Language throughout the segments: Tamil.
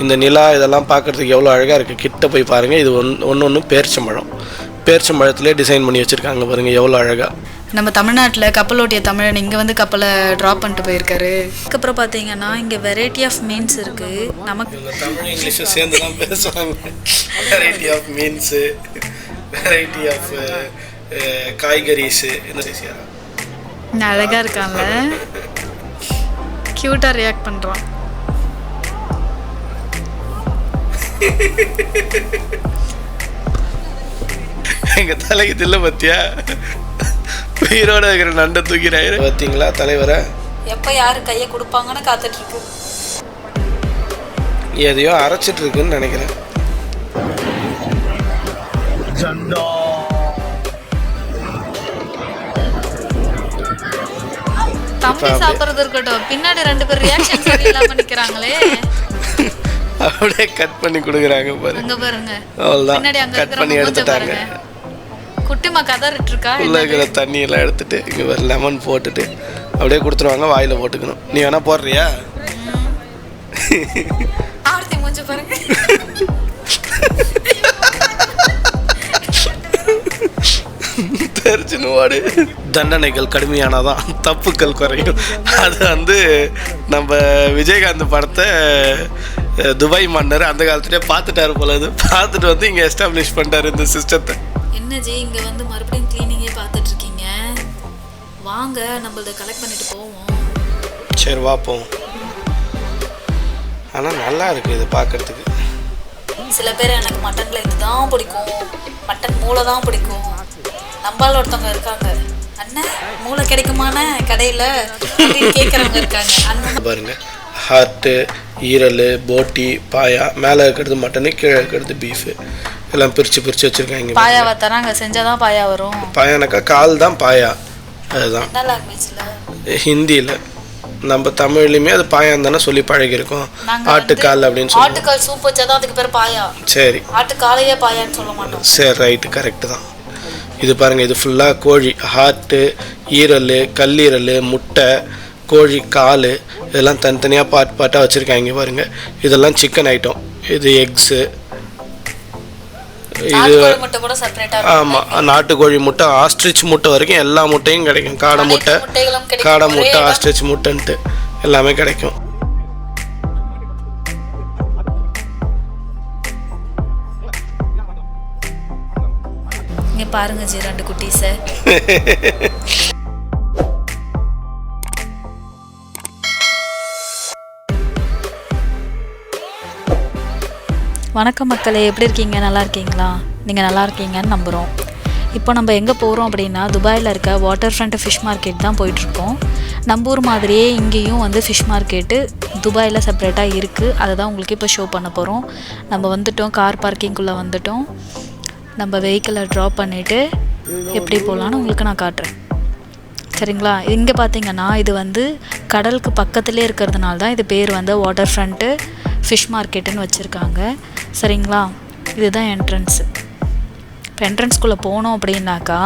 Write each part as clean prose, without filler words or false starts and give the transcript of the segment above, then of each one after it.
இந்த நிலா இதெல்லாம் பார்க்குறதுக்கு எவ்வளோ அழகாக இருக்குது. கிட்ட போய் பாருங்கள். இது ஒன்று பேரிச்சம்பழம். பேரிச்சம்பழத்துலேயே டிசைன் பண்ணி வச்சுருக்காங்க பாருங்கள், எவ்வளோ அழகாக. நம்ம தமிழ்நாட்டில் கப்பலோட்டிய தமிழன் இங்கே வந்து கப்பலை ட்ராப் பண்ணிட்டு போயிருக்காரு. அதுக்கப்புறம் பார்த்தீங்கன்னா இங்கே வெரைட்டி ஆஃப் மீன்ஸ் இருக்குது. நமக்கு தமிழ் இங்கிலீஷும் சேர்ந்து தான் பேசுவாங்க. வெரைட்டி ஆஃப் மீன்ஸு, வெரைட்டி ஆஃப் காய்கறிஸு. என்ன பேசியா அழகாக இருக்கான்ல, க்யூட்டாக ரியாக்ட் பண்ணுறான். எங்கள் தலைக்கு தில்ல பத்தியா, உயிரோட இருக்கிற நண்டை தூக்கிறாரு பார்த்தீங்களா தலைவரை. எப்போ யார் கையை கொடுப்பாங்கன்னு காத்துட்ருக்கு. எதையோ அரைச்சிட்டு இருக்குன்னு நினைக்கிறேன். தம்பி சாப்பிட்றது இருக்கட்டும், பின்னாடி 2 பேர் ரியாக்ஷன் சரியில்லாம பண்ணிக்கிறாங்களே. அப்படியே கட் பண்ணி கொடுக்குறாங்க பாருங்க. அங்க பாருங்க, அவ்வளோதான் பின்னாடி அங்க கட் பண்ணி எடுத்துட்டாங்க. குட்டிமா கதறிட்டு இருக்கா. உள்ள இருக்கிற தண்ணியெல்லாம் எடுத்துட்டு இங்கே ஒரு லெமன் போட்டுட்டு அப்படியே கொடுத்துருவாங்க. வாயில் போட்டுக்கணும். நீ வேணா போடுறியா? ஆர்த்தி மூஞ்சி பாருங்க. தெரிச்சுன்னு ஓடு. தண்டனைகள் கடுமையானதான் தப்புக்கள் குறையும். அது வந்து நம்ம விஜயகாந்த் படத்தை துபாய் மன்னர் அந்த காலத்துலேயே பார்த்துட்டாரு போல. அது பார்த்துட்டு வந்து இங்கே எஸ்டாப்ளிஷ் பண்ணிட்டாரு இந்த சிஸ்டத்தை. என்ன ஜி இங்கே வந்து மறுபடியும் க்ளீனிங்கே பார்த்துட்டு இருக்கீங்க? வாங்க நம்மளத கலெக்ட் பண்ணிட்டு போவோம். சரி வாப்போம். ஆனால் நல்லா இருக்குது இது பார்க்குறதுக்கு. சில பேர் எனக்கு மட்டனில் இதுதான் பிடிக்கும், மட்டன் மூளை தான் பிடிக்கும். நம்மளால ஒருத்தவங்க இருக்காங்க, அண்ணன் மூளை கிடைக்குமான கடையில் அப்படின்னு கேட்குறவங்க இருக்காங்க. அந்த பாருங்க, ஹார்ட்டு, ஈரல், போட்டி, பாயா. மேலே இருக்கிறது மட்டனு, கீழே இருக்கிறது பீஃபு. எல்லாம் பிரித்து வச்சுருக்காங்க. பாயாவை தராங்க, செஞ்சாதான் பாயா வரும். பாயானாக்கா கால் தான் பாயா. அதுதான் என்ன லாங்குவேஜில்? ஹிந்தியில். நம்ம தமிழ்லையுமே அது பாயான்னு தானே சொல்லி பழகிருக்கோம். ஆட்டுக்கால் அப்படின்னு சொல்லி. ஆட்டுக்கால் சூப் வச்சாதான் அதுக்கு பேர் பாயா. சரி, ஆட்டுக்காலையே பாயான்னு சொல்ல மாட்டோம். சரி ரைட்டு, கரெக்டு தான். இது பாருங்கள், இது ஃபுல்லாக கோழி. ஹார்ட்டு, ஈரல், கல்லீரல், முட்டை, கோழி கால், இதெல்லாம் தனித்தனியாக பார்ட்டாக வச்சுருக்காங்க பாருங்கள். இதெல்லாம் சிக்கன் ஐட்டம். இது எக்ஸு. இது ஆமாம், நாட்டுக்கோழி முட்டை, ஆஸ்ட்ரிச் முட்டை வரைக்கும் எல்லா முட்டையும் கிடைக்கும். காடை முட்டை, ஆஸ்ட்ரிச் முட்டைன்ட்டு எல்லாமே கிடைக்கும். இங்கே பாருங்க ஜி 2 குட்டீஸை. வணக்கம் மக்களே, எப்படி இருக்கீங்க? நல்லா இருக்கீங்களா? நீங்கள் நல்லா இருக்கீங்கன்னு நம்புகிறோம். இப்போ நம்ம எங்கே போகிறோம் அப்படின்னா, துபாயில் இருக்க வாட்டர் ஃப்ரண்ட் ஃபிஷ் மார்க்கெட் தான் போயிட்டுருக்கோம். நம்ம ஊர் மாதிரியே இங்கேயும் வந்து ஃபிஷ் மார்க்கெட்டு துபாயில் செப்பரேட்டாக இருக்குது. அதை தான் உங்களுக்கு இப்போ ஷோ பண்ண போகிறோம். நம்ம வந்துட்டோம், கார் பார்க்கிங்குள்ளே வந்துட்டோம். நம்ம வெஹிக்கிளை ட்ராப் பண்ணிவிட்டு எப்படி போகலான்னு உங்களுக்கு நான் காட்டுறேன். சரிங்களா? இங்கே பார்த்தீங்கன்னா இது வந்து கடலுக்கு பக்கத்துலேயே இருக்கிறதுனால தான் இது பேர் வந்து வாட்டர் ஃப்ரண்ட்டு ஃபிஷ் மார்க்கெட்டுன்னு வச்சுருக்காங்க. சரிங்களா? இதுதான் என்ட்ரன்ஸு. இப்போ என்ட்ரன்ஸ்குள்ளே போனோம் அப்படின்னாக்கா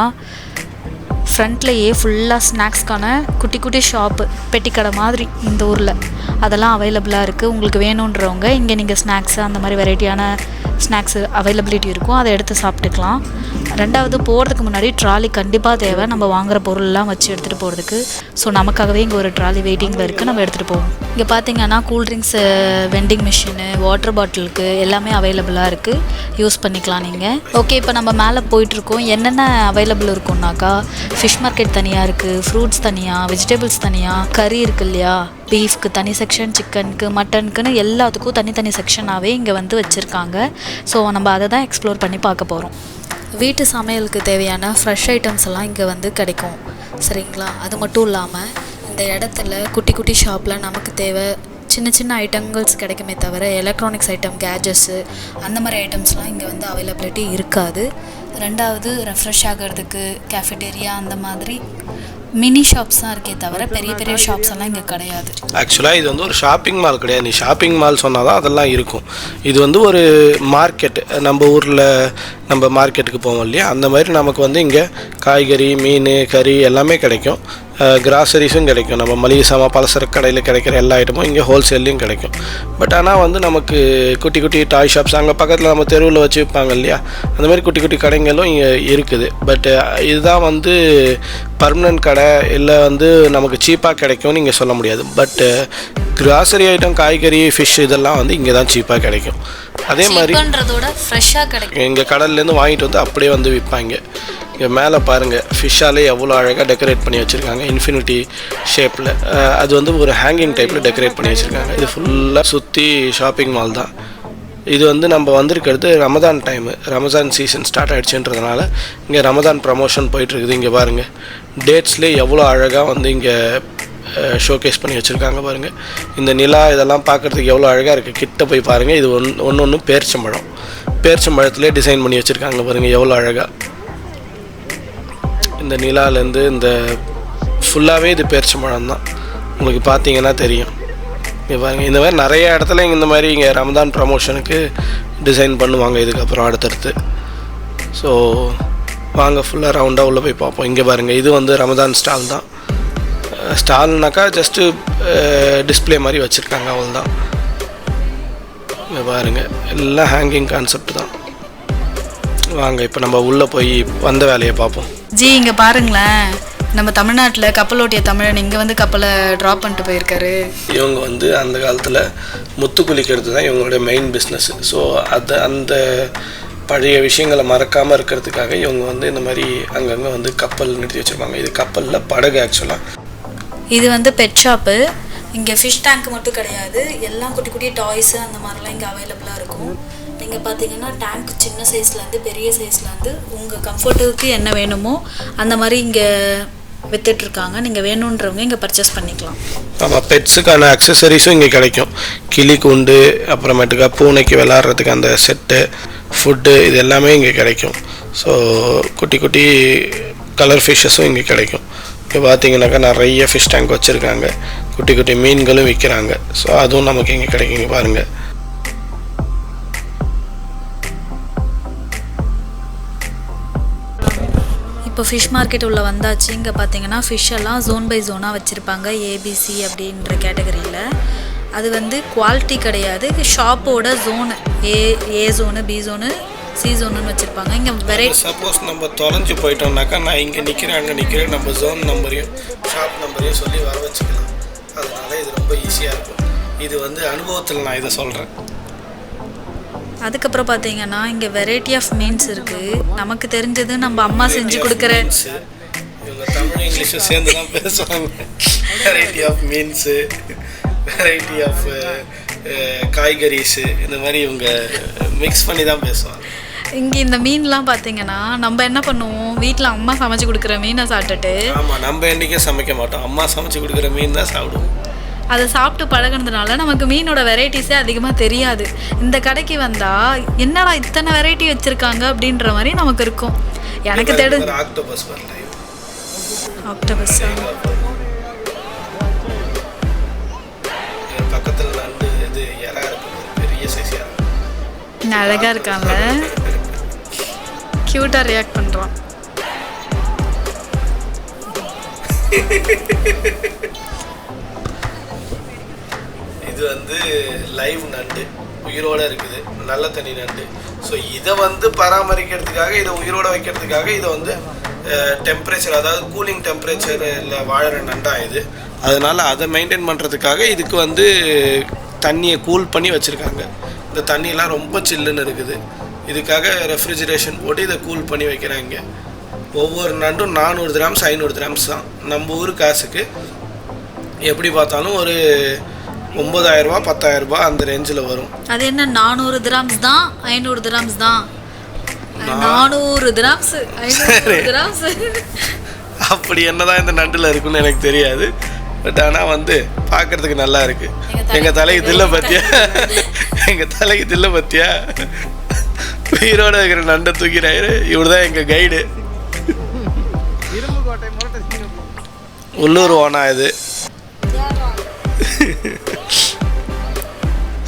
ஃப்ரண்ட்லேயே ஃபுல்லாக ஸ்நாக்ஸ்க்கான குட்டி குட்டி ஷாப்பு, பெட்டிக்கடை மாதிரி இந்த ஊரில் அதெல்லாம் அவைலபிளாக இருக்குது. உங்களுக்கு வேணுன்றவங்க இங்கே நீங்கள் ஸ்நாக்ஸு அந்த மாதிரி வெரைட்டியான ஸ்நாக்ஸு அவைலபிலிட்டி இருக்கும், அதை எடுத்து சாப்பிட்டுக்கலாம். 2வது, போகிறதுக்கு முன்னாடி ட்ராலி கண்டிப்பாக தேவை, நம்ம வாங்குகிற பொருள்லாம் வச்சு எடுத்துகிட்டு போகிறதுக்கு. ஸோ நமக்காகவே இங்கே ஒரு ட்ராலி வெயிட்டிங்கில் இருக்குது, நம்ம எடுத்துகிட்டு போவோம். இங்கே பார்த்தீங்கன்னா கூல்ட்ரிங்க்ஸு, வெண்டிங் மிஷினு, வாட்டர் பாட்டிலுக்கு எல்லாமே அவைலபிளாக இருக்குது, யூஸ் பண்ணிக்கலாம் நீங்கள். ஓகே, இப்போ நம்ம மேலே போயிட்டுருக்கோம். என்னென்ன அவைலபிள் இருக்குன்னாக்கா, ஃபிஷ் மார்க்கெட் தனியாக இருக்குது, ஃப்ரூட்ஸ் தனியாக, வெஜிடபிள்ஸ் தனியாக, கறி இருக்குது இல்லையா, பீஃப்க்கு தனி செக்ஷன், சிக்கனுக்கு, மட்டனுக்குன்னு எல்லாத்துக்கும் தனித்தனி செக்ஷனாகவே இங்கே வந்து வச்சுருக்காங்க. ஸோ நம்ம அதை தான் எக்ஸ்ப்ளோர் பண்ணி பார்க்க போகிறோம். வீட்டு சமையலுக்கு தேவையான ஃப்ரெஷ் ஐட்டம்ஸ் எல்லாம் இங்கே வந்து கிடைக்கும். சரிங்களா? அது மட்டும் இல்லாமல் இந்த இடத்துல குட்டி குட்டி ஷாப்பில் நமக்கு தேவை சின்ன சின்ன ஐட்டங்கள்ஸ் கிடைக்குமே தவிர எலக்ட்ரானிக்ஸ் ஐட்டம், கேஜெட்ஸு அந்த மாதிரி ஐட்டம்ஸ்லாம் இங்கே வந்து அவைலபிலிட்டி இருக்காது. 2வது, ரெஃப்ரெஷ் ஆகிறதுக்கு கேஃபெட்டேரியா அந்த மாதிரி மினி ஷாப்ஸ் தான் இருக்கே தவிர பெரிய பெரிய ஷாப்ஸ் எல்லாம் இங்கே கிடையாது. ஆக்சுவலாக இது வந்து ஒரு ஷாப்பிங் மால் கிடையாது. நீ ஷாப்பிங் மால் சொன்னால் தான் அதெல்லாம் இருக்கும். இது வந்து ஒரு மார்க்கெட். நம்ம ஊரில் நம்ம மார்க்கெட்டுக்கு போவோம் இல்லையா, அந்த மாதிரி நமக்கு வந்து இங்கே காய்கறி, மீன், கறி எல்லாமே கிடைக்கும். கிராசரிஸும் கிடைக்கும். நம்ம மளிகை சாமான் பலசரக்கு கடையில் கிடைக்கிற எல்லா ஐட்டமும் இங்கே ஹோல்சேல்லையும் கிடைக்கும். பட் ஆனால் வந்து நமக்கு குட்டி குட்டி டாய் ஷாப்ஸ் அங்கே பக்கத்தில் நம்ம தெருவில் வச்சு விற்பாங்க இல்லையா, அந்த மாதிரி குட்டி குட்டி கடைங்களும் இங்கே இருக்குது. பட் இதுதான் வந்து பர்மனன்ட் கடை இல்லை வந்து நமக்கு சீப்பாக கிடைக்கும்னு இங்கே சொல்ல முடியாது. பட் கிராசரி ஐட்டம், காய்கறி, ஃபிஷ் இதெல்லாம் வந்து இங்கே தான் சீப்பாக கிடைக்கும். அதே மாதிரி ஃப்ரெஷ்ஷாக கிடைக்கும். எங்கள் கடல்லேருந்து வாங்கிட்டு வந்து அப்படியே வந்து விற்பாங்க. இங்கே மேலே பாருங்கள், ஃபிஷ்ஷாலே எவ்வளோ அழகாக டெக்கரேட் பண்ணி வச்சுருக்காங்க, இன்ஃபினிட்டி ஷேப்பில். அது வந்து ஒரு ஹேங்கிங் டைப்பில் டெக்கரேட் பண்ணி வச்சுருக்காங்க. இது ஃபுல்லாக சுற்றி ஷாப்பிங் மால் தான். இது வந்து நம்ம வந்திருக்கிறது Ramadan time, Ramadan season start ஆகிடுச்சுன்றதுனால இங்கே ரமதான் ப்ரமோஷன் போயிட்டுருக்குது. இங்கே பாருங்கள், டேட்ஸ்லேயே எவ்வளோ அழகாக வந்து இங்கே ஷோகேஸ் பண்ணி வச்சுருக்காங்க பாருங்கள். இந்த நிலா இதெல்லாம் பார்க்குறதுக்கு எவ்வளோ அழகாக இருக்குது. கிட்ட போய் பாருங்கள், இது ஒன்று பேரிச்சம்பழம், பேரிச்சம்பழத்துலேயே டிசைன் பண்ணி வச்சுருக்காங்க பாருங்கள் எவ்வளோ அழகாக. இந்த நிலாலேருந்து இந்த ஃபுல்லாகவே இது பேரிச்சம்பழம் தான், உங்களுக்கு பார்த்தீங்கன்னா தெரியும். இங்கே பாருங்கள், இந்த மாதிரி நிறைய இடத்துல இந்த மாதிரி இங்கே ரமதான் ப்ரமோஷனுக்கு டிசைன் பண்ணுவாங்க இதுக்கப்புறம் அடுத்தடுத்து. ஸோ வாங்க ஃபுல்லாக ரவுண்டாக உள்ளே போய் பார்ப்போம். இங்கே பாருங்கள், இது வந்து ரமதான் ஸ்டால் தான். ஸ்டால்னாக்கா ஜஸ்ட்டு டிஸ்பிளே மாதிரி வச்சுருக்காங்க, அவ்வளோதான். இங்கே பாருங்கள், எல்லாம் ஹேங்கிங் கான்செப்ட் தான். வாங்க இப்போ நம்ம உள்ளே போய் வந்த வேலையை பார்ப்போம். ஜி இங்கே பாருங்களேன், நம்ம தமிழ்நாட்டில் கப்பலோட்டிய தமிழன் இங்கே வந்து கப்பலை ட்ராப் பண்ணிட்டு போயிருக்காரு. இவங்க வந்து அந்த காலத்தில் முத்து குளிக்கிறது தான் இவங்களோட மெயின் பிஸ்னஸ். ஸோ அந்த பழைய விஷயங்களை மறக்காமல் இருக்கிறதுக்காக இவங்க வந்து இந்த மாதிரி அங்கங்கே வந்து கப்பல் நிறுத்தி வச்சுருப்பாங்க. இது கப்பலில் படகு ஆக்சுவலாக. இது வந்து பெட் ஷாப்பு. இங்கே ஃபிஷ் டேங்க் மட்டும் கிடையாது, எல்லாம் குட்டி குட்டி டாய்ஸு அந்த மாதிரிலாம் இங்கே அவைலபிளாக இருக்கும். நீங்கள் பார்த்தீங்கன்னா டேங்க் சின்ன சைஸ்லேருந்து பெரிய சைஸ்லேருந்து உங்கள் கம்ஃபர்ட்டுக்கு என்ன வேணுமோ அந்த மாதிரி இங்கே விற்றுட்ருக்காங்க. நீங்கள் வேணுன்றவங்க இங்கே பர்ச்சேஸ் பண்ணிக்கலாம். ஆமாம், பெட்ஸுக்கான அக்சசரிஸும் இங்கே கிடைக்கும். கிளி கூண்டு, அப்புறமேட்டுக்கா பூனைக்கு விளாட்றதுக்கு அந்த செட்டு, ஃபுட்டு, இது எல்லாமே இங்கே கிடைக்கும். ஸோ குட்டி குட்டி கலர் ஃபிஷ்ஷஸும் இங்கே கிடைக்கும். இப்போ பார்த்தீங்கன்னாக்கா நிறைய ஃபிஷ் டேங்க் வச்சுருக்காங்க, குட்டி குட்டி மீன்களும் விற்கிறாங்க. ஸோ அதுவும் நமக்கு இங்கே கிடைக்குங்க பாருங்கள். இப்போ ஃபிஷ் மார்க்கெட் உள்ளே வந்தாச்சு. இங்கே பார்த்தீங்கன்னா ஃபிஷ் எல்லாம் ஜோன் பை ஜோனாக வச்சுருப்பாங்க, ஏபிசி அப்படின்ற கேட்டகரியில். அது வந்து குவாலிட்டி கிடையாது, ஷாப்போட ஜோனு, ஏ ஜோனு, பி ஜோனு, சி ஜோனுன்னு வச்சுருப்பாங்க. இங்கே வெரைட்டி. சப்போஸ் நம்ம தொலைஞ்சு போயிட்டோம்னாக்கா நான் இங்கே நிற்கிறேன், அங்கே நிற்கிறேன், நம்ம ஜோன் நம்பரையும் ஷாப் நம்பரையும் சொல்லி வர வச்சுக்கலாம். அதனால் இது ரொம்ப ஈஸியாக இருக்கும். இது வந்து அனுபவத்தில் நான் இதை சொல்கிறேன். அதுக்கப்புறம் பார்த்தீங்கன்னா இங்கே வெரைட்டி ஆஃப் மீன்ஸ் இருக்குது. நமக்கு தெரிஞ்சது நம்ம அம்மா செஞ்சு கொடுக்குற, இவங்க தமிழ் இங்கிலீஷும் சேர்ந்து தான் பேசுவாங்க. வெரைட்டி ஆஃப் மீன்ஸு, வெரைட்டி ஆஃப் காய்கறிஸு, இந்த மாதிரி இவங்க மிக்ஸ் பண்ணி தான் பேசுவாங்க. இங்கே இந்த மீன்லாம் பார்த்தீங்கன்னா நம்ம என்ன பண்ணுவோம், வீட்டில் அம்மா சமைச்சு கொடுக்குற மீனை சாப்பிட்டுட்டு. ஆமாம், நம்ம என்றைக்கே சமைக்க மாட்டோம், அம்மா சமைச்சு கொடுக்குற மீன் தான் சாப்பிடுவோம். அதை சாப்பிட்டு பழகினதுனால நமக்கு மீனோட வெரைட்டிஸே அதிகமாக தெரியாது. இந்த கடைக்கு வந்தால் என்னடா இத்தனை வெரைட்டி வச்சுருக்காங்க அப்படின்ற மாதிரி நமக்கு இருக்கும். எனக்கு தெரிஞ்ச ஆக்டோபஸ் பக்கத்தில் நண்டு, இது எறா இருக்கும், பெரிய சைஸ் எறா. அழகாக இருக்கான்ல, க்யூட்டாக ரியாக்ட் பண்ணுறான். இது வந்து லைவ் நண்டு, உயிரோடு இருக்குது, நல்ல தண்ணி நண்டு. ஸோ இதை வந்து பராமரிக்கிறதுக்காக, இதை உயிரோடு வைக்கிறதுக்காக இதை வந்து டெம்பரேச்சர், அதாவது கூலிங் டெம்பரேச்சரில் வாழற நண்டா இது. அதனால் அதை மெயின்டைன் பண்ணுறதுக்காக இதுக்கு வந்து தண்ணியை கூல் பண்ணி வச்சுருக்காங்க. இந்த தண்ணியெலாம் ரொம்ப சில்லுன்னு இருக்குது, இதுக்காக ரெஃப்ரிஜரேஷன் போட்டு இதை கூல் பண்ணி வைக்கிறாங்க. ஒவ்வொரு நண்டும் 400 கிராம்ஸ் 500 கிராம்ஸ் தான். நம்ம ஊர் காசுக்கு எப்படி பார்த்தாலும் ஒரு 9,000 ரூபா 10,000 ரூபா அந்த ரேஞ்சில் வரும். அது என்ன 400 கிராம்ஸ் தான் 500 கிராம்ஸ் தான்? 400 கிராம்ஸ் 500 கிராம்ஸ். அப்படி என்னதான் இந்த நண்டில் இருக்குன்னு எனக்கு தெரியாது. பட் ஆனால் வந்து பார்க்குறதுக்கு நல்லா இருக்குது. எங்கள் தலைக்கு தில்லை பற்றியா, எங்கள் தலைக்கு தில்லை பற்றியா, உயிரோடு இருக்கிற நண்டை தூக்கிறாரு. இவர் தான் எங்கள் கைடு, உள்ளூர் ஓனா இது.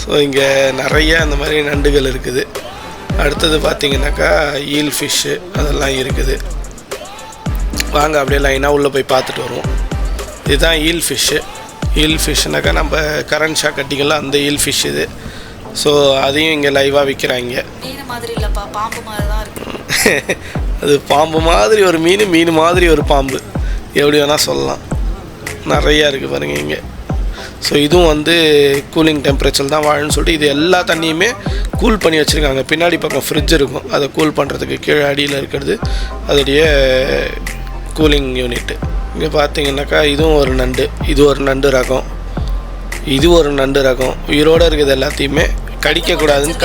ஸோ இங்கே நிறைய அந்த மாதிரி நண்டுகள் இருக்குது. அடுத்தது பார்த்தீங்கன்னாக்கா ஈல் ஃபிஷ்ஷு அதெல்லாம் இருக்குது. வாங்க அப்படியே லைனாக உள்ளே போய் பார்த்துட்டு வருவோம். இதுதான் ஈல் ஃபிஷ்ஷு. ஈல் ஃபிஷ்னாக்கா நம்ம கரண்ட் ஷாக் கட்டிக்கலாம் அந்த ஈல் ஃபிஷ் இது. ஸோ அதையும் இங்கே லைவாக விற்கிறாங்க. மீன் மாதிரி இல்லைப்பா, பாம்பு மாதிரி தான் இருக்குது. அது பாம்பு மாதிரி ஒரு மீன், மீன் மாதிரி ஒரு பாம்பு, எப்படி வேணால் சொல்லலாம். நிறையா இருக்குது பாருங்கள் இங்கே. ஸோ இதுவும் வந்து கூலிங் டெம்பரேச்சர் தான் வாழுன்னு சொல்லிட்டு இது எல்லா தண்ணியுமே கூல் பண்ணி வச்சுருக்காங்க. பின்னாடி பக்கம் ஃப்ரிட்ஜ் இருக்கும், அதை கூல் பண்ணுறதுக்கு கீழே அடியில் இருக்கிறது அதோடைய கூலிங் யூனிட்டு. இங்கே பார்த்தீங்கன்னாக்கா இதுவும் ஒரு நண்டு, இது ஒரு நண்டு ரகம், இது ஒரு நண்டு ரகம். உயிரோடு இருக்குது எல்லாத்தையுமே கடிக்கக்கூடாதுன்னு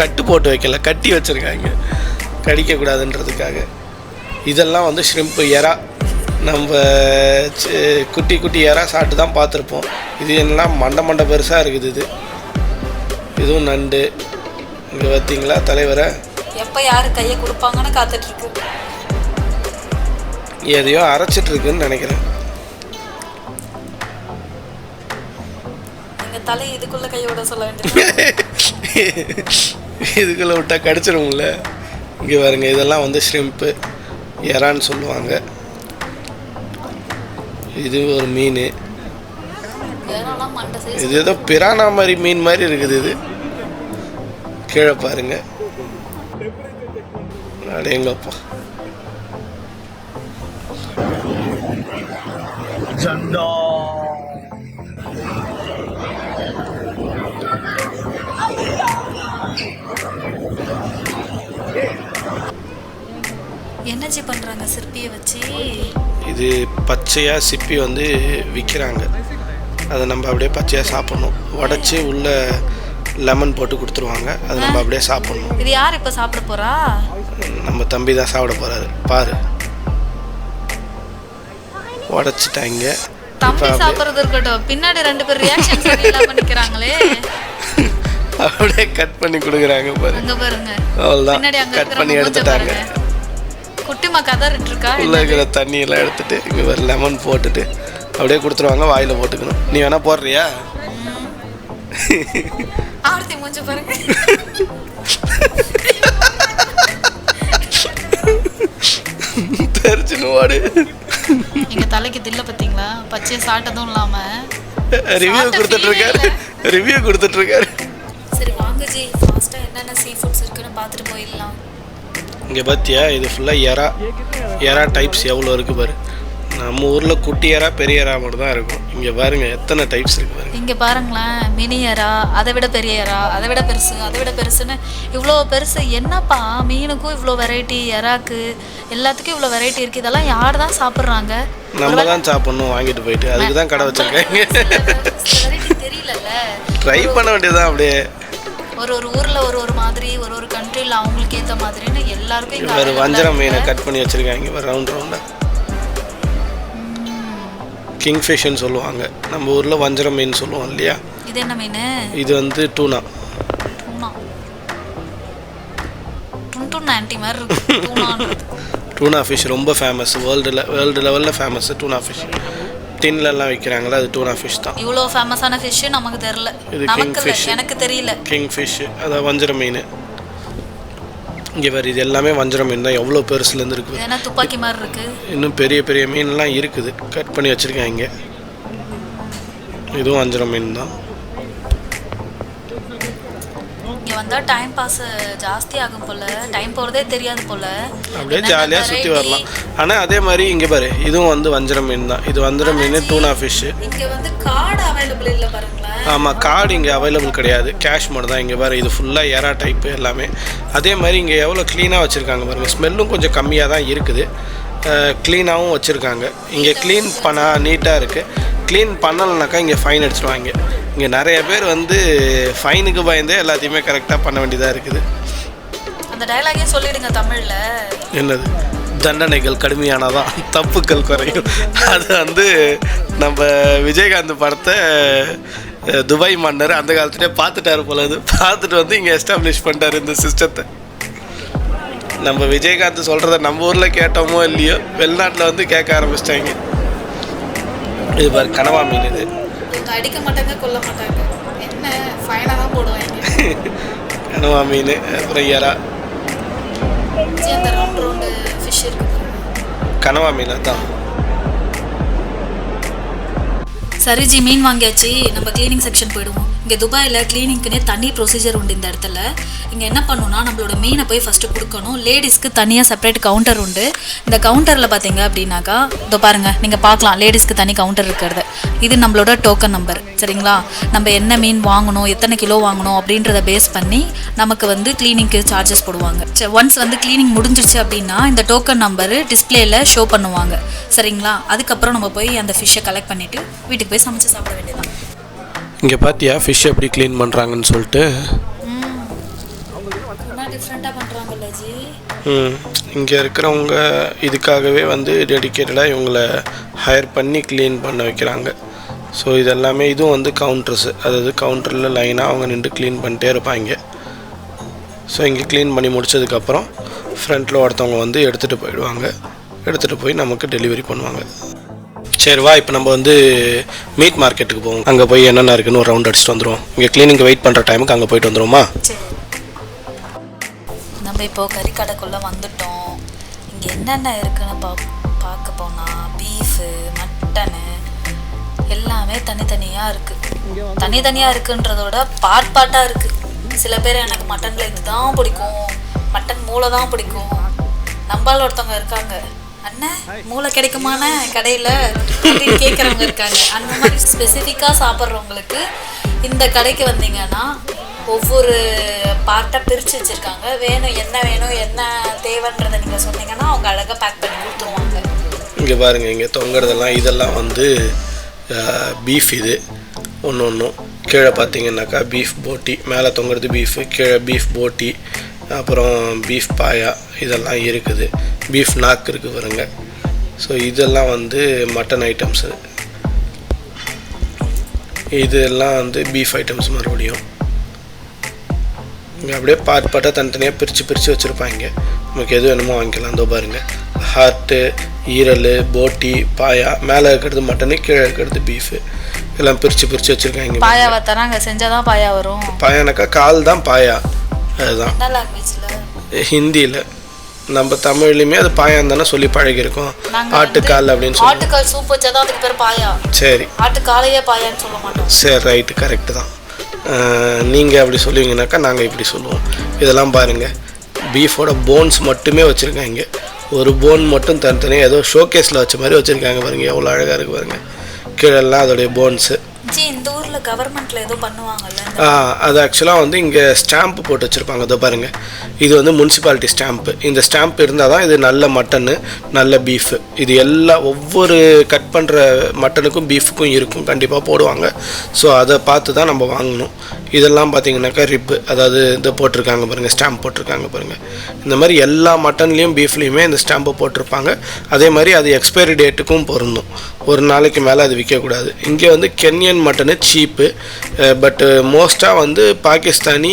கட்டு போட்டு வைக்கல, கட்டி வச்சுருக்காங்க கடிக்கக்கூடாதுன்றதுக்காக. இதெல்லாம் வந்து ஷ்ரிம்ப்பு, எறா. நம்ம குட்டி குட்டி எறா சாப்பிட்டு தான் பார்த்துருப்போம். இது எல்லாம் மண்டை பெருசாக இருக்குது. இதுவும் நண்டு. இங்கே பார்த்தீங்களா தலைவரை எப்போ யார் கையை கொடுப்பாங்கன்னு காத்துட்ருக்கு. எதையோ அரைச்சிட்ருக்குன்னு நினைக்கிறேன். எங்கள் தலை இதுக்குள்ளே கையோட சொல்ல வேண்டியது. இதுக்குள்ளே விட்டால் கடிச்சிரும்ல. இங்கே பாருங்க, இதெல்லாம் வந்து ஷ்ரிம்ப்பு, எறான்னு சொல்லுவாங்க. இது ஒரு மீன். இது ஏதோ பிரானா மாதிரி மீன் மாதிரி இருக்குது. இது கீழே பாருங்க, அடேங்கப்பா. என்னஜி பண்ணுறாங்க சிற்பியை வச்சு? இது பச்சையாக சிப்பி வந்து விற்கிறாங்க. அதை நம்ம அப்படியே பச்சையாக சாப்பிட்ணும். உடச்சி உள்ளே லெமன் போட்டு கொடுத்துருவாங்க, அதை நம்ம அப்படியே சாப்பிட்ணும். இது யார் இப்போ சாப்பிட போகிறா? நம்ம தம்பி தான் சாப்பிட போகிறாரு. பாரு, உடச்சிட்டாங்க. தம்பி சாப்பிட்றது இருக்கட்டும், பின்னாடி 2 பேர் ரியாக்ஷன் பண்ணிக்கிறாங்களே. அப்படியே கட் பண்ணி கொடுக்குறாங்க பாரு. அங்கே பாருங்க, அவ்வளோதான், கட் பண்ணி எடுத்துட்டாங்க. குட்டிமா கதறிட்டு இருக்கா. உள்ளே இருக்கிற தண்ணியெல்லாம் எடுத்துட்டு இங்கே ஒரு லெமன் போட்டுட்டு அப்படியே கொடுத்துருவாங்க, வாயில் போட்டுக்கணும். நீ வேணா போடுறியா? ஆர்த்தி மூஞ்சி பாருங்க. தெரிச்சுன்னு வாடு. எங்க தலைக்கு தில்ல பார்த்தீங்களா? பச்சையை சாப்பிட்டதும் இல்லாம ரிவ்யூ கொடுத்துட்டு இருக்காரு. சரி வாங்க ஜி, ஃபாஸ்ட்டாக என்னென்ன சீ ஃபுட்ஸ் இருக்குன்னு பார்த்துட்டு போயிடலாம். இங்கே பார்த்தியா, இது ஃபுல்லாக எறா டைப்ஸ் எவ்வளோ இருக்குது பாரு. நம்ம ஊரில் குட்டி எறா பெரிய எறா மட்டும் தான் இருக்கும். இங்கே பாருங்கள் எத்தனை டைப்ஸ் இருக்குது பாருங்க. இங்கே பாருங்களேன், மினி எறா, அதை விட பெரிய எறா, அதை விட பெருசு, அதை விட பெருசுன்னு இவ்வளோ பெருசு. என்னப்பா மீனுக்கும் இவ்வளோ வெரைட்டி, எறாக்கு எல்லாத்துக்கும் இவ்வளோ வெரைட்டி இருக்குது. இதெல்லாம் யார் தான் சாப்பிட்றாங்க? நம்ம தான் சாப்பிட்ணும் வாங்கிட்டு போயிட்டு. அதுக்கு தான் கடை வச்சுருக்காங்க. தெரியலல்ல, ட்ரை பண்ண வேண்டியதுதான். அப்படியே ஒரு ஊரில் ஒரு மாதிரி, ஒரு கண்ட்ரியில் அவங்களுக்கு ஏற்ற மாதிரின்னு எல்லாருக்கும் ஒரு வஞ்சரம் மீனை கட் பண்ணி வச்சுருக்காங்க ரவுண்ட் ரவுண்டாக. கிங்ஃபிஷ்ன்னு சொல்லுவாங்க, நம்ம ஊரில் வஞ்சரம் மீன் சொல்லுவோம் இல்லையா. இது என்ன மீன்? இது வந்து டூனா. டூனா ஃபிஷ் ரொம்ப ஃபேமஸ், வேர்ல்டு லெவலில் ஃபேமஸ் டூனா ஃபிஷ். டின்லலாம் விற்கிறாங்களா, அது டூனா ஃபிஷ் தான். இவ்வளோ ஃபேமஸான ஃபிஷ் நமக்கு தெரியல. இது கிங் ஃபிஷ், எனக்கு தெரியல. கிங் ஃபிஷ் அதான் வஞ்சரம் மீன். இங்கே வேறு இது எல்லாமே வஞ்சரம் மீன் தான். எவ்வளோ பெருசுலேருந்து இருக்குது. ஏன்னா துப்பாக்கி மாதிரி இருக்குது. இன்னும் பெரிய பெரிய மீன்லாம் இருக்குது, கட் பண்ணி வச்சுருக்காங்க. இதுவும் வஞ்சரம் மீன் தான். இங்கே வந்தால் டைம் பாஸ் ஜாஸ்தி ஆகும் போல், டைம் போகிறதே தெரியாது போல். அப்படியே ஜாலியாக சுற்றி வரலாம். ஆனால் அதே மாதிரி இங்கே பாரு, இதுவும் வந்து வஞ்சரம் மீன் தான். இது வஞ்சரம் மீன், டூனா ஃபிஷ்ஷு. இங்கே வந்து கார்டு அவைலபிள் இல்லை பாருங்களேன். ஆமாம், கார்டு இங்கே அவைலபிள் கிடையாது, கேஷ் மட்டும் தான். இங்கே பாரு, இது ஃபுல்லாக எறா டைப்பு எல்லாமே. அதே மாதிரி இங்கே எவ்வளோ க்ளீனாக வச்சுருக்காங்க பாருங்கள். ஸ்மெல்லும் கொஞ்சம் கம்மியாக தான் இருக்குது, க்ளீனாகவும் வச்சுருக்காங்க. இங்கே க்ளீன் பண்ணால் நீட்டாக இருக்குது. க்ளீன் பண்ணலைனாக்கா இங்கே ஃபைன் அடிச்சிடுவாங்க. இங்கே நிறைய பேர் வந்து ஃபைனுக்கு பயந்தே எல்லாத்தையுமே கரெக்டாக பண்ண வேண்டியதாக இருக்குது. அந்த டயலாகே சொல்லிடுங்க தமிழில். என்னது? தண்டனைகள் கடுமையானதான் தப்புக்கள் குறையும். அது வந்து நம்ம விஜயகாந்த் படத்தை துபாய் மன்னர் அந்த காலத்துலேயே பார்த்துட்டாரு போல. அது பார்த்துட்டு வந்து இங்கே எஸ்டாப்ளிஷ் பண்ணிட்டார் இந்த சிஸ்டத்தை. நம்ம விஜயகாந்த் சொல்கிறத நம்ம ஊரில் கேட்டோமோ இல்லையோ, வெளிநாட்டில் வந்து கேட்க ஆரம்பிச்சிட்டாங்க. இது பாரு, கனவா மீன். இது அடிக்க மாட்டாங்க, கொல்ல மாட்டாங்க, என்ன ஃபைனாக தான் போடுவாங்க. கனவா மீன், அப்புறம் எறா. அந்த ரவுண்ட் ரவுண்டு ஃபிஷ் இருக்குது. கனவா மீன் தான். சரி ஜி, மீன் வாங்கியாச்சு. நம்ம க்ளீனிங் செக்ஷன் போயிடுவோம். இங்கே துபாயில் க்ளீனிங்க்குனே தனி ப்ரொசீஜர் உண்டு இந்த இடத்துல. இங்கே என்ன பண்ணணும்னா, நம்மளோட மீனை போய் ஃபஸ்ட்டு கொடுக்கணும். லேடிஸ்க்கு தனியாக செப்பரேட் கவுண்டர் உண்டு. இந்த கவுண்டரில் பார்த்தீங்க அப்படின்னாக்கா, இதோ பாருங்கள், நீங்கள் பார்க்கலாம் லேடிஸ்க்கு தனி கவுண்டர் இருக்கிறது. இது நம்மளோட டோக்கன் நம்பர், சரிங்களா? நம்ம என்ன மீன் வாங்கணும், எத்தனை கிலோ வாங்கணும் அப்படின்றத பேஸ் பண்ணி நமக்கு வந்து க்ளீனிங்க்கு சார்ஜஸ் போடுவாங்க. ஒன்ஸ் வந்து க்ளீனிங் முடிஞ்சிருச்சு அப்படின்னா இந்த டோக்கன் நம்பரு டிஸ்பிளேயில் ஷோ பண்ணுவாங்க, சரிங்களா? அதுக்கப்புறம் நம்ம போய் அந்த ஃபிஷ்ஷை கலெக்ட் பண்ணிவிட்டு வீட்டுக்கு போய் சமைச்சு சாப்பிட வேண்டியதான். இங்கே பார்த்தியா ஃபிஷ் எப்படி க்ளீன் பண்ணுறாங்கன்னு சொல்லிட்டு. டிஃப்ரெண்ட்டாக பண்ணுறாங்கல்ல ஜி. இங்கே இருக்கிறவங்க இதுக்காகவே வந்து டெடிக்கேட்டடாக இவங்களை ஹையர் பண்ணி க்ளீன் பண்ண வைக்கிறாங்க. ஸோ இதெல்லாமே இதுவும் வந்து கவுண்டர்ஸு, அதாவது கவுண்டரில் லைனாக அவங்க நின்று க்ளீன் பண்ணிட்டே இருப்பாங்க. ஸோ இங்கே க்ளீன் பண்ணி முடித்ததுக்கப்புறம் ஃப்ரண்ட்டில் ஒருத்தவங்க வந்து எடுத்துகிட்டு போயிடுவாங்க. எடுத்துகிட்டு போய் நமக்கு டெலிவரி பண்ணுவாங்க. சரி வா, இப்போ நம்ம வந்து மீட் மார்க்கெட்டுக்கு போவோம். அங்கே போய் என்னென்ன இருக்குன்னு ஒரு ரவுண்ட் அடிச்சுட்டு வந்துடுவோம். இங்கே க்ளீனிங்க்கு வெயிட் பண்ணுற டைமுக்கு அங்கே போயிட்டு வந்துடுவோமா? சரி, நம்ம இப்போது கறிக்கடைக்குள்ளே வந்துட்டோம். இங்கே என்னென்ன இருக்குன்னு பார்க்க போனால் பீஃபு, மட்டனு எல்லாமே தனித்தனியாக இருக்குது. தனித்தனியாக இருக்குன்றதோட பார்ட்டாக இருக்குது. சில பேர் எனக்கு மட்டனில் இது தான் பிடிக்கும், மட்டன் மூளை தான் பிடிக்கும். நம்பால் ஒருத்தவங்க இருக்காங்க, அண்ணன் மூளை கிடைக்குமான கடையில் அப்படின்னு கேட்குறவங்க இருக்காங்க. அந்த மாதிரி ஸ்பெசிஃபிக்காக சாப்பிட்றவங்களுக்கு இந்த கடைக்கு வந்தீங்கன்னா ஒவ்வொரு பார்ட்டாக பிரித்து வச்சுருக்காங்க. வேணும் என்ன தேவைன்றதை நீங்கள் சொன்னீங்கன்னா அவங்க அழகாக பேக் பண்ணி கொடுத்துருவாங்க. இங்கே பாருங்கள், இங்கே தொங்குறதெல்லாம் இதெல்லாம் வந்து பீஃப். இது ஒன்றும் கீழே பார்த்தீங்கன்னாக்கா பீஃப் போட்டி, மேலே தொங்குறது பீஃபு, கீழே பீஃப் போட்டி, அப்புறம் பீஃப் பாயா இதெல்லாம் இருக்குது. பீஃப் நாக்கு இருக்குது பாருங்க. ஸோ இதெல்லாம் வந்து மட்டன் ஐட்டம்ஸு. இதெல்லாம் வந்து பீஃப் ஐட்டம்ஸ். மறுபடியும் இங்கே அப்படியே பார்ட்டாக தனித்தனியாக பிரித்து வச்சுருப்பாங்க. நமக்கு எது வேணுமோ வாங்கிக்கலாம். அதோ பாருங்கள், ஹார்ட்டு, ஈரல், போட்டி, பாயா. மேலே இருக்கிறது மட்டனு, கீழே இருக்கிறது பீஃபு. எல்லாம் பிரித்து வச்சுருக்காங்க. பாயாவை தராங்க, செஞ்சால் தான் பாயா வரும். பாயானாக்கா கால் தான் பாயா. அதுதான் ஹிந்தியில். நம்ம தமிழ்லையுமே அது பாயான்னு தானே சொல்லி பழகிருக்கோம். ஆட்டுக்கால் அப்படின்னு சொல்லி. ஆட்டுக்கால் சூப் வச்சா தான் அதுக்கு பேர் பாயா. சரி, ஆட்டுக்காலையே பாயான்னு சொல்ல மாட்டோம். சரி, ரைட்டு, கரெக்டு தான். நீங்கள் அப்படி சொல்லுவீங்கனாக்கா நாங்கள் இப்படி சொல்லுவோம். இதெல்லாம் பாருங்கள், பீஃபோட போன்ஸ் மட்டுமே வச்சுருக்காங்க. ஒரு போன் மட்டும் தனித்தனியாக ஏதோ ஷோகேஸில் வச்ச மாதிரி வச்சுருக்காங்க பாருங்கள். எவ்வளோ அழகாக இருக்குது பாருங்கள். கீழெல்லாம் அதோடைய போன்ஸு. இந்த ஊரில் கவர்மெண்ட்டில் ஏதோ பண்ணுவாங்கல்ல, அது ஆக்சுவலாக வந்து இங்கே ஸ்டாம்ப்பு போட்டு வச்சுருப்பாங்க. இதோ பாருங்கள், இது வந்து முனிசிபாலிட்டி ஸ்டாம்ப்பு. இந்த ஸ்டாம்ப் இருந்தால் தான் இது நல்ல மட்டனு, நல்ல பீஃபு. இது ஒவ்வொரு கட் பண்ணுற மட்டனுக்கும் பீஃபுக்கும் இருக்கும், கண்டிப்பாக போடுவாங்க. ஸோ அதை பார்த்து தான் நம்ம வாங்கணும். இதெல்லாம் பார்த்தீங்கன்னாக்கா ரிப்பு, அதாவது இதை போட்டிருக்காங்க பாருங்கள், ஸ்டாம்ப் போட்டிருக்காங்க பாருங்கள். இந்த மாதிரி எல்லா மட்டன்லேயும் பீஃப்லேயுமே இந்த ஸ்டாம்பை போட்டிருப்பாங்க. அதே மாதிரி அது எக்ஸ்பைரி டேட்டுக்கும் பொருந்தும். ஒரு நாளைக்கு மேலே அது விற்கக்கூடாது. இங்கே வந்து கென்யன் மட்டனு சீப்பு, பட்டு மோஸ்ட்டாக வந்து பாகிஸ்தானி,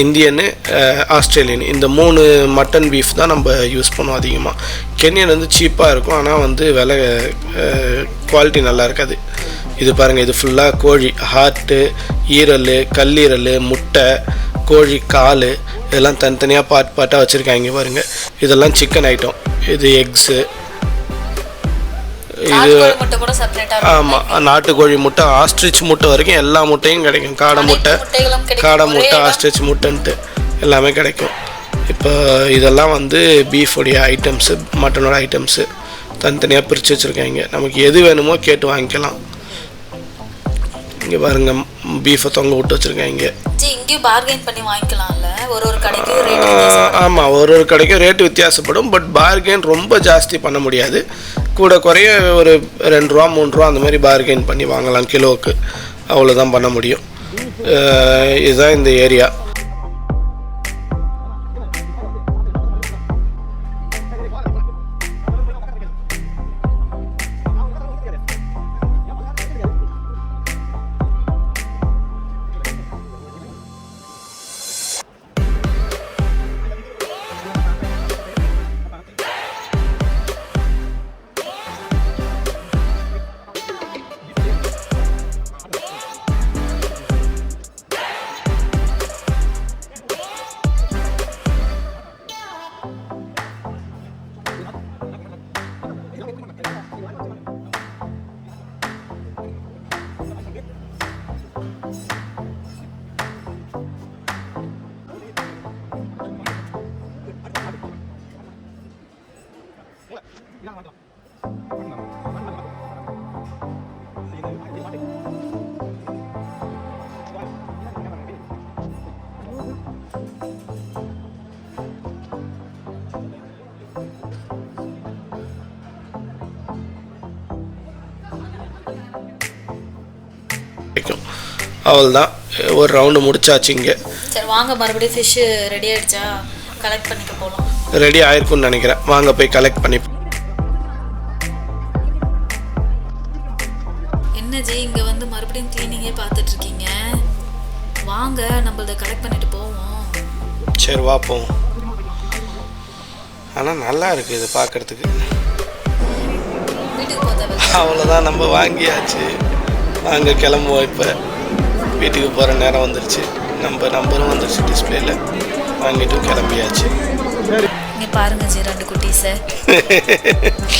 இந்தியனு, ஆஸ்திரேலியன் இந்த 3 மட்டன் பீஃப் தான் நம்ம யூஸ் பண்ணுவோம் அதிகமாக. கென்யன் வந்து சீப்பாக இருக்கும், ஆனால் வந்து விலை குவாலிட்டி நல்லா இருக்காது. இது பாருங்கள், இது ஃபுல்லாக கோழி, ஹார்ட்டு, ஈரல், கல்லீரல், முட்டை, கோழி கால், இதெல்லாம் தனித்தனியாக பார்ட்டாக வச்சுருக்காங்க பாருங்கள். இதெல்லாம் சிக்கன் ஐட்டம். இது எக்ஸு, இது ஆமாம் நாட்டுக்கோழி முட்டை, ஆஸ்ட்ரிச் முட்டை வரைக்கும் எல்லா முட்டையும் கிடைக்கும். காடை முட்டை, ஆஸ்ட்ரிச் முட்டைன்ட்டு எல்லாமே கிடைக்கும். இப்போ இதெல்லாம் வந்து பீஃபுடைய ஐட்டம்ஸு, மட்டனோட ஐட்டம்ஸு தனித்தனியாக பிரித்து வச்சுருக்காங்க. நமக்கு எது வேணுமோ கேட்டு வாங்கிக்கலாம். இங்கே பாருங்கள், பீஃபை தொங்க விட்டு வச்சுருக்காங்க. ஆமாம், ஒரு கடைக்கும் ரேட்டு வித்தியாசப்படும். பட் பார்கெயின் ரொம்ப ஜாஸ்தி பண்ண முடியாது. கூட குறைய ஒரு 2 ரூபா 3 ரூபா அந்த மாதிரி பார்கெயின் பண்ணி வாங்கலாம் கிலோவுக்கு. அவ்வளோதான் பண்ண முடியும். இதுதான் இந்த ஏரியா. அவ்வளோதான், ஒரு ரவுண்டு முடிச்சாச்சு இங்கே. சரி வாங்க, மறுபடியும் ஃபிஷ்ஷு ரெடி ஆகிடுச்சா, கலெக்ட் பண்ணிக்க போகலாம். ரெடி ஆயிருக்குன்னு நினைக்கிறேன். வாங்க போய் கலெக்ட் பண்ணி. என்ன ஜி இங்கே வந்து மறுபடியும் க்ளீனிங்கே பார்த்துட்ருக்கீங்க? வாங்க நம்மளதை கலெக்ட் பண்ணிட்டு போவோம். சரி வா போவோம். ஆனால் நல்லா இருக்குது இது பார்க்குறதுக்கு. வீட்டுக்கு போதா? அவ்வளோதான், நம்ம வாங்கியாச்சு. வாங்க கிளம்புவோம். இப்போ வீட்டுக்கு போகிற நேரம் வந்துருச்சு. நம்ம நம்பரும் வந்துருச்சு டிஸ்பிளேல. வாங்கிட்டு கிளம்பியாச்சு. இங்கே பாருங்க ஜி 2 குட்டீஸை.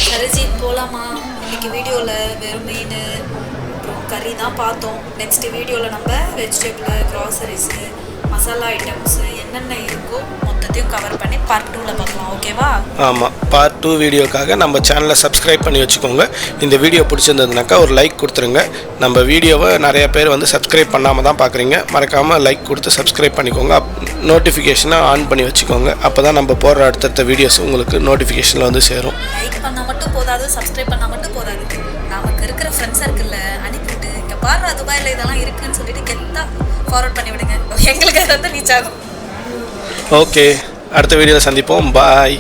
சரி ஜி போகலாமா? இன்னைக்கு வீடியோவில் வெறும் மீன் அப்புறம் கறி தான் பார்த்தோம். நெக்ஸ்ட் வீடியோவில் நம்ம வெஜிடபிள், க்ராசரிஸு, மசாலா ஐட்டம்ஸு என்னென்ன இருக்கோ மொத்தத்தையும் கவர் பண்ணி பார்ட் 2ல் பார்க்கலாம். ஓகேவா? ஆமாம், பார்ட் 2 வீடியோக்காக நம்ம சேனலை சப்ஸ்கிரைப் பண்ணி வச்சுக்கோங்க. இந்த வீடியோ பிடிச்சிருந்ததுனாக்கா ஒரு லைக் கொடுத்துருங்க. நம்ம வீடியோவை நிறைய பேர் வந்து சப்ஸ்கிரைப் பண்ணாமல் தான் பார்க்குறீங்க. மறக்காமல் லைக் கொடுத்து சப்ஸ்கிரைப் பண்ணிக்கோங்க. நோட்டிஃபிகேஷனை ஆன் பண்ணி வச்சுக்கோங்க. அப்போ தான் நம்ம போடுற அடுத்தடுத்த வீடியோஸ் உங்களுக்கு நோட்டிஃபிகேஷனில் வந்து சேரும். லைக் பண்ணால் மட்டும் போதாது, சப்ஸ்கிரைப் பண்ணால் மட்டும் போதாது. நமக்கு இருக்கிற ஃப்ரெண்ட்ஸ் சர்க்கிளில் அனுப்பிவிட்டு இங்கே பாரு துபாயில் இதெல்லாம் இருக்குதுன்னு சொல்லிட்டு கெத்தாக ஃபார்வர்ட் பண்ணி விடுங்க. எங்களுக்கு அது வந்து ரீச் ஆகும். ஓகே, அடுத்த வீடியோவில் சந்திப்போம். பாய்.